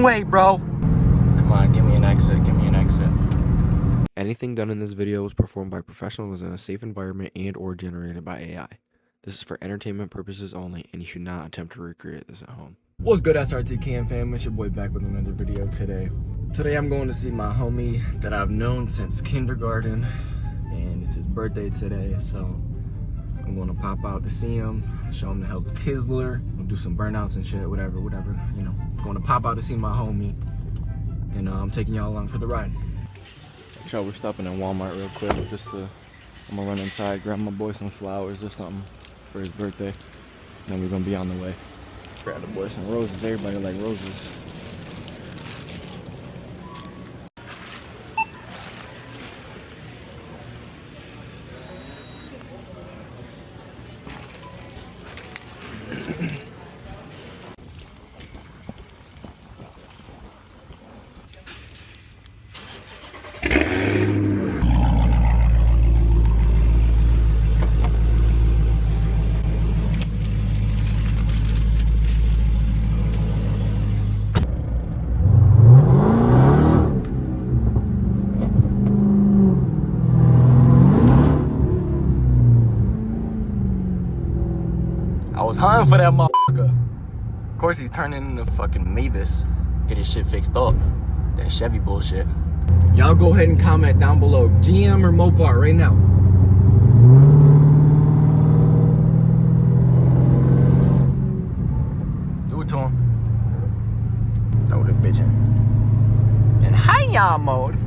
way, bro. Come on, give me an exit, give me an exit. Anything done in this video was performed by professionals in a safe environment and or generated by AI. This is for entertainment purposes only, and you should not attempt to recreate this at home. What's good, SRT Cam fam? It's your boy back with another video today. Today I'm going to see my homie that I've known since kindergarten, and it's his birthday today, so I'm going to pop out to see him, show him the Hell Kizzler, we'll do some burnouts and shit, whatever, you know. Going to pop out to see my homie, and I'm taking y'all along for the ride. We're stopping at Walmart real quick, I'm gonna run inside, grab my boy some flowers or something for his birthday, and then we're gonna be on the way. Grab the boy some roses, everybody like roses. I was hunting for that motherfucker. Of course he's turning into fucking Mavis. Get his shit fixed up. That Chevy bullshit. Y'all go ahead and comment down below, GM or Mopar right now. Do it to him. Throw the bitch in. And hi-ya mode.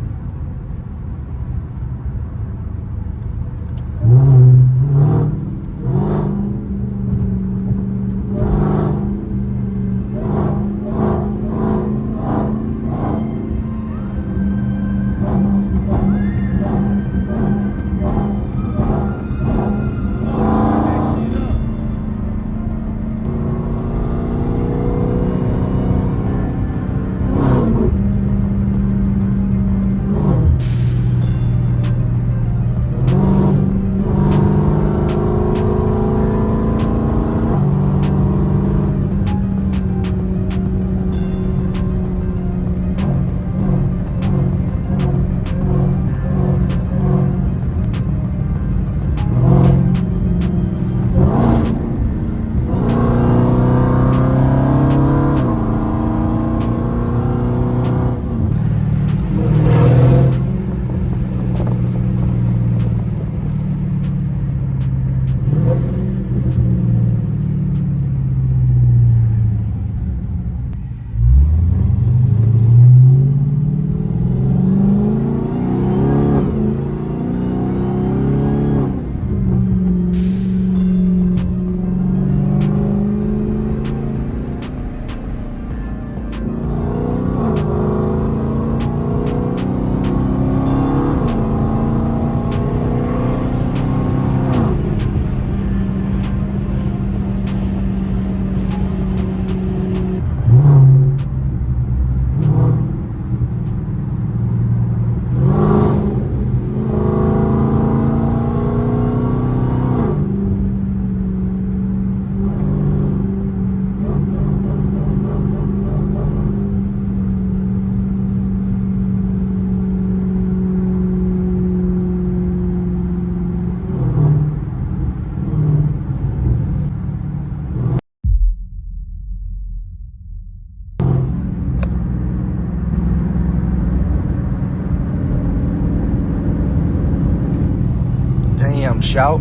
Damn, shout.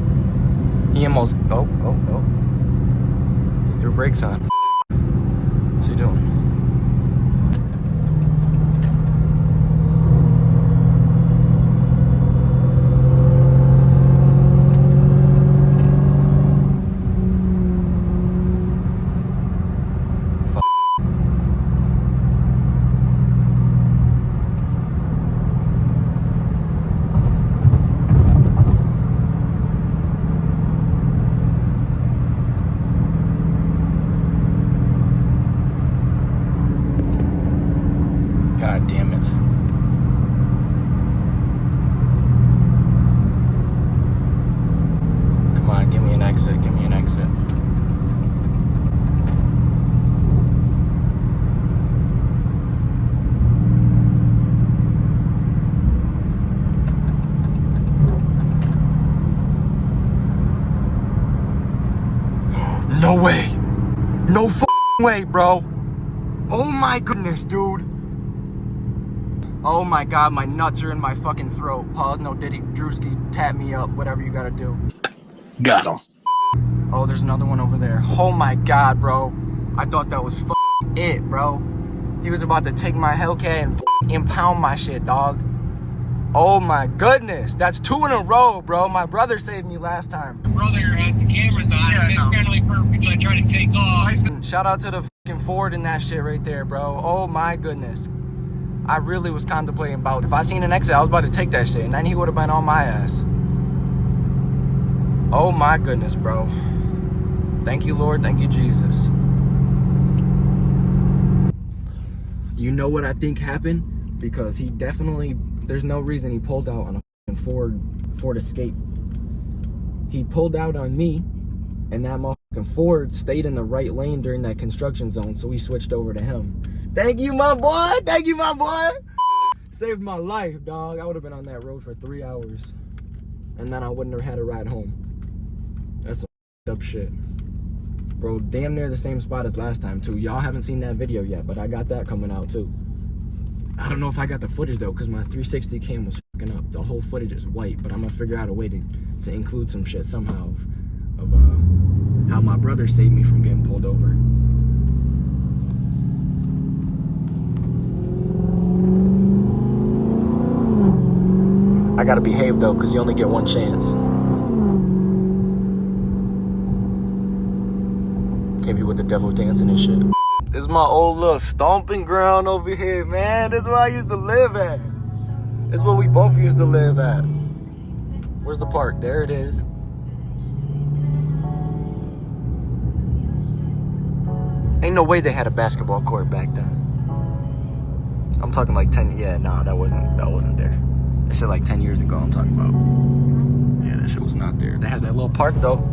He almost, oh. He threw brakes on. What's he doing? No way. No way, bro. Oh my goodness, dude. Oh my god, my nuts are in my fucking throat. Pause, no diddy, Drewski, tap me up, whatever you gotta do. Got him. Oh, there's another one over there. Oh my god, bro. I thought that was it, bro. He was about to take my Hellcat and impound my shit, dog. Oh my goodness. That's 2 in a row, bro. My brother saved me last time. Brother has the cameras on. Yeah, apparently for people that try to take off. Shout out to the fucking Ford in that shit right there, bro. Oh my goodness. I really was contemplating about, if I seen an exit, I was about to take that shit, and then he would have been on my ass. Oh my goodness, bro. Thank you, Lord. Thank you, Jesus. You know what I think happened? Because he definitely, there's no reason he pulled out on a Ford Escape. He pulled out on me, and that motherfucking Ford stayed in the right lane during that construction zone, so we switched over to him. Thank you, my boy. Thank you, my boy. Saved my life, dog. I would have been on that road for 3 hours, and then I wouldn't have had a ride home. That's some up shit. Bro, damn near the same spot as last time, too. Y'all haven't seen that video yet, but I got that coming out, too. I don't know if I got the footage, though, because my 360 cam was fucking up. The whole footage is white, but I'm going to figure out a way to include some shit somehow of how my brother saved me from getting pulled over. I gotta behave, though, because you only get one chance. Can't be with the devil dancing and shit. This is my old little stomping ground over here, man. This is where I used to live at. This is where we both used to live at. Where's the park? There it is. Ain't no way they had a basketball court back then. I'm talking like 10, yeah, nah, that wasn't there. That shit like 10 years ago I'm talking about. Yeah, that shit was not there. They had that little park though.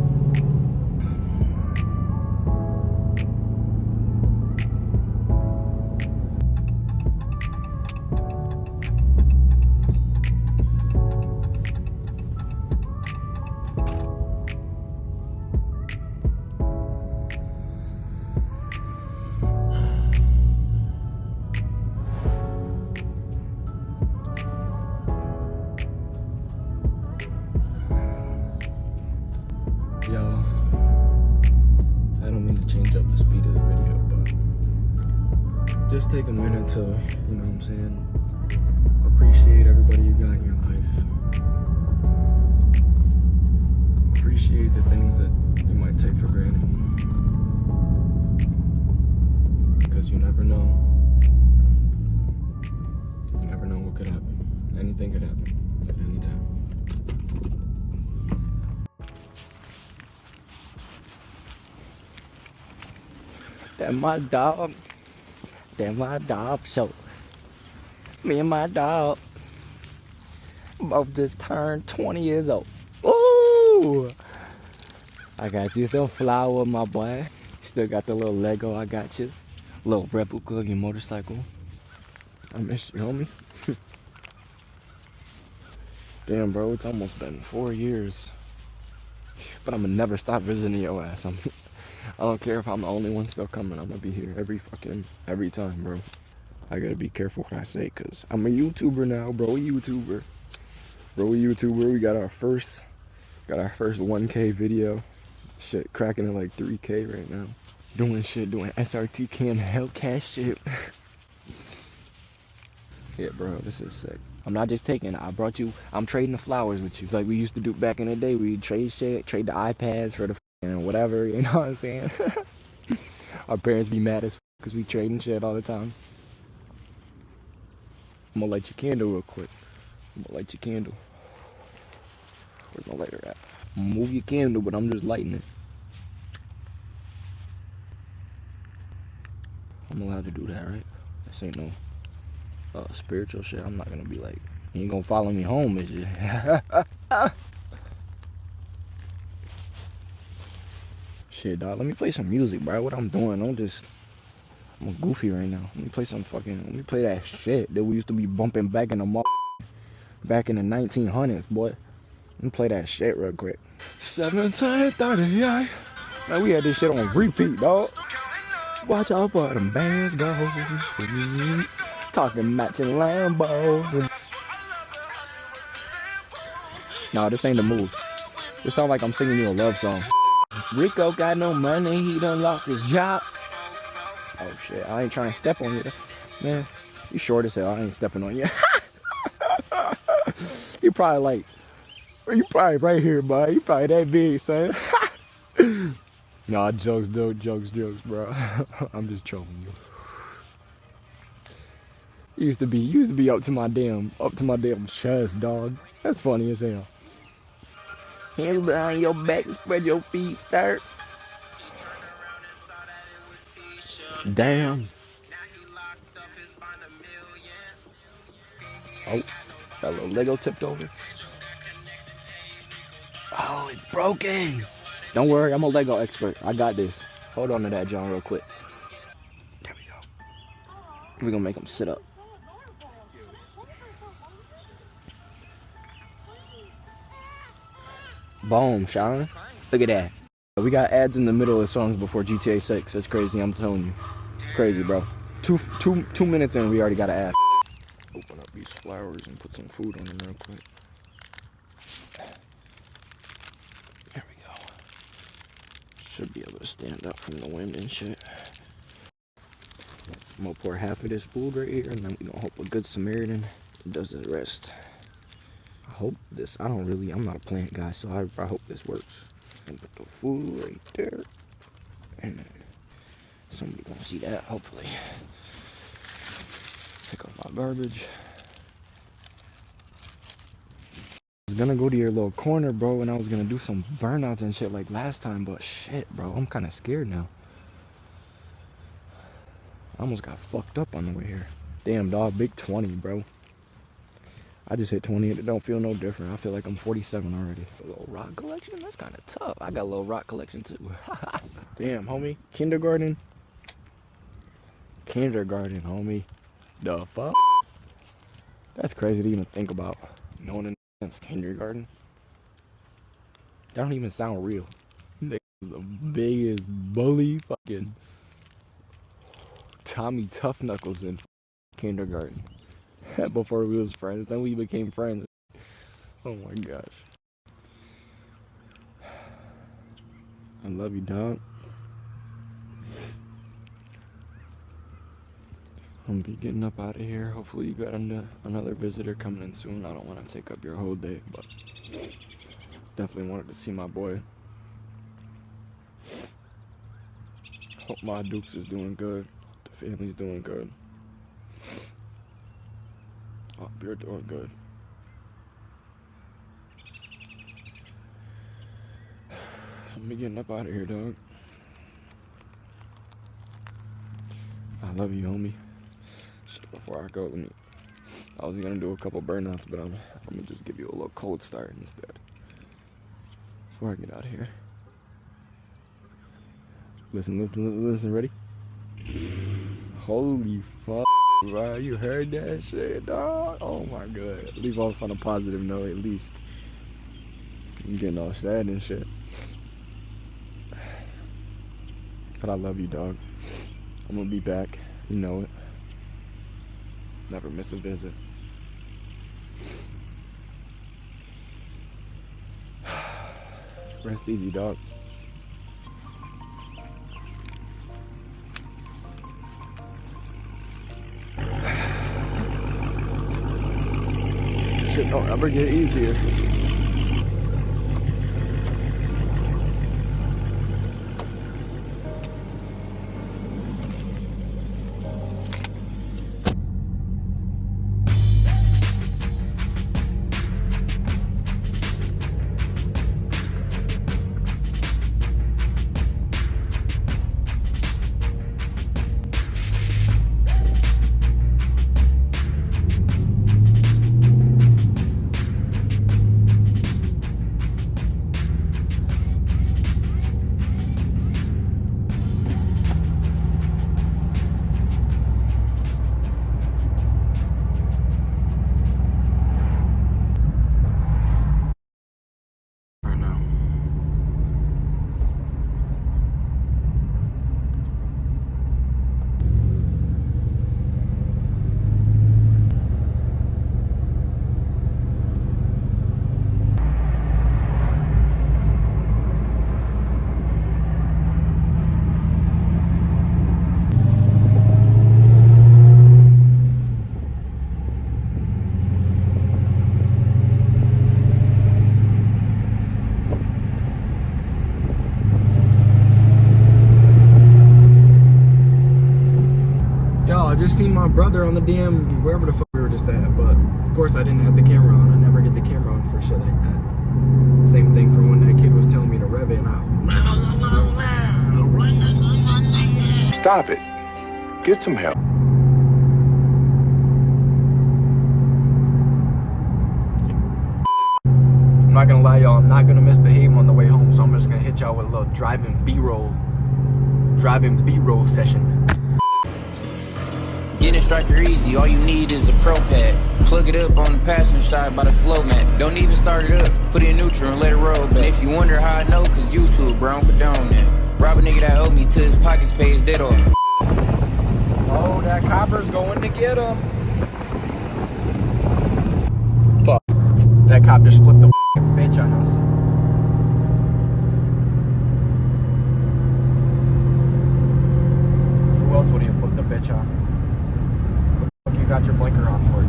Yo, I don't mean to change up the speed of the video, but just take a minute to, you know what I'm saying, appreciate everybody you got in your life. Appreciate the things that you might take for granted. Because you never know. You never know what could happen. Anything could happen at any time. That my dog. That my dog. So, me and my dog both just turned 20 years old. Ooh! I got you some flower, my boy. Still got the little Lego, I got you. Little replica of your motorcycle. I miss you, homie. Damn, bro, it's almost been 4 years. But I'm gonna never stop visiting your ass. I don't care if I'm the only one still coming. I'm gonna be here every time, bro. I gotta be careful what I say, cause I'm a YouTuber now, bro. A YouTuber. We got our first 1K video. Shit, cracking at like 3K right now. Doing SRT cam Hellcat shit. Yeah, bro, this is sick. I'm not just taking it. I'm trading the flowers with you. Like we used to do back in the day. We'd trade shit, trade the iPads for the whatever, you know what I'm saying? Our parents be mad as because we trading shit all the time. I'm gonna light your candle real quick. Where's my lighter at? Move your candle, but I'm just lighting it. I'm allowed to do that, right? This ain't no spiritual shit. I'm not gonna be like, you ain't gonna follow me home, is you? Shit, dog, let me play some music, bro. What I'm doing, I'm goofy right now. Let me play that shit that we used to be bumping back in the 1900s, boy. Let me play that shit real quick. 1738. Man, we had this shit on repeat, dog. Watch out for them bands go. Talking matching Lambos. Nah, this ain't the move. This sound like I'm singing you a love song. Rico got no money, he done lost his job. Oh shit, I ain't trying to step on you. Man, you short as hell, I ain't stepping on you. You probably right here, bud. You probably that big, son. Nah, jokes, dude, jokes, bro. I'm just trolling you. Used to be up to my damn chest, dog. That's funny as hell. Hands behind your back, spread your feet, sir. Damn. Oh, that little Lego tipped over. Oh, it's broken. Don't worry, I'm a Lego expert. I got this. Hold on to that, John, real quick. There we go. We're gonna make him sit up. Boom, Sean. Look at that. We got ads in the middle of songs before GTA 6. That's crazy, I'm telling you. Crazy, bro. Two minutes in, we already got an ad. Open up these flowers and put some food on them real quick. There we go. Should be able to stand up from the wind and shit. I'm gonna pour half of this food right here, and then we're gonna hope a good Samaritan does the rest. I hope this, I'm not a plant guy, so I hope this works. And put the food right there. And then somebody gonna see that, hopefully. Pick up my garbage. I was gonna go to your little corner, bro, and I was gonna do some burnouts and shit like last time, but shit, bro, I'm kinda scared now. I almost got fucked up on the way here. Damn, dog, big 20, bro. I just hit 20 and it don't feel no different. I feel like I'm 47 already. A little rock collection? That's kind of tough. I got a little rock collection too. Damn, homie. Kindergarten, homie. The fuck? That's crazy to even think about. Knowing since kindergarten. That don't even sound real. They the biggest bully fucking Tommy Tough Knuckles in kindergarten. Before we was friends, then we became friends. Oh my gosh. I love you, dog. I'm gonna be getting up out of here. Hopefully you got another visitor coming in soon. I don't want to take up your whole day, but definitely wanted to see my boy. Hope my Dukes is doing good. The family's doing good. Oh, you're doing good. I'm getting up out of here, dog. I love you, homie. Shit, before I go, I was gonna do a couple burnouts, but I'm gonna just give you a little cold start instead. Before I get out of here. Listen, ready? Holy fuck. Wow, you heard that shit, dog? Oh my god. Leave off on a positive note at least. I'm getting all sad and shit. But I love you, dog. I'm gonna be back. You know it. Never miss a visit. Rest easy, dog. Shit don't ever get easier. just seen my brother on the damn wherever the fuck we were just at. But of course I didn't have the camera on. I never get the camera on for shit like that. Same thing from when that kid was telling me to rev it and Stop it. Get some help. I'm not gonna lie, y'all, I'm not gonna misbehave on the way home, so I'm just gonna hit y'all with a little driving B-roll session. Getting striker easy, all you need is a pro pad. Plug it up on the passenger side by the flow mat. Don't even start it up, put it in neutral and let it roll back. And if you wonder how I know, cause YouTube, bro, I don't condone that. Rob a nigga that owed me till his pockets pay his debt off. Oh, that copper's going to get him. Fuck. That cop just flipped the bitch on us. Who else would he have flipped the bitch on? What the fuck you got your blinker on for?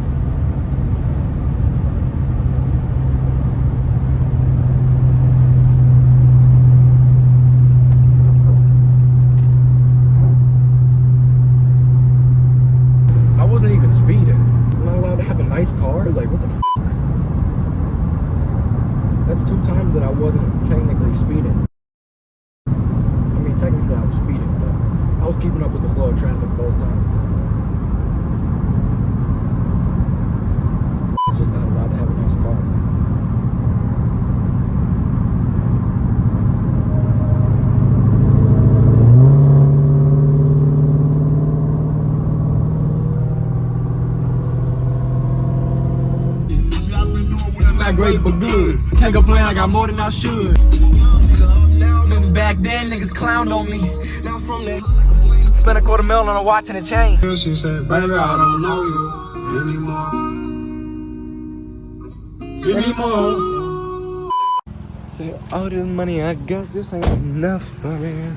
I wasn't even speeding. I'm not allowed to have a nice car? Like, what the fuck? That's 2 times that I wasn't technically speeding. I mean, technically I was speeding, but I was keeping up with the flow of traffic both times. It's just not allowed to have a nice car. Not great, but good. Can't complain, I got more than I should. Remember back then, niggas clowned on me. Now from that, spent $250,000 on a watch and a chain. She said, baby, I don't know you anymore. Say, all this money I got just ain't enough for me.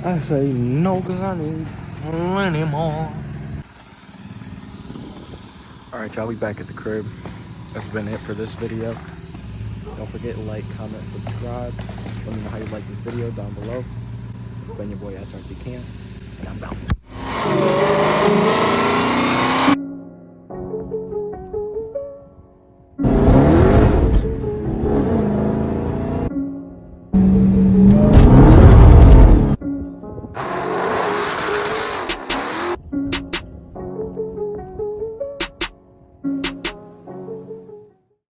I say no, cause I need plenty more. Alright, y'all, we back at the crib. That's been it for this video. Don't forget to like, comment, subscribe. Let me know how you like this video down below. It's been your boy SRT Cam, and I'm gone.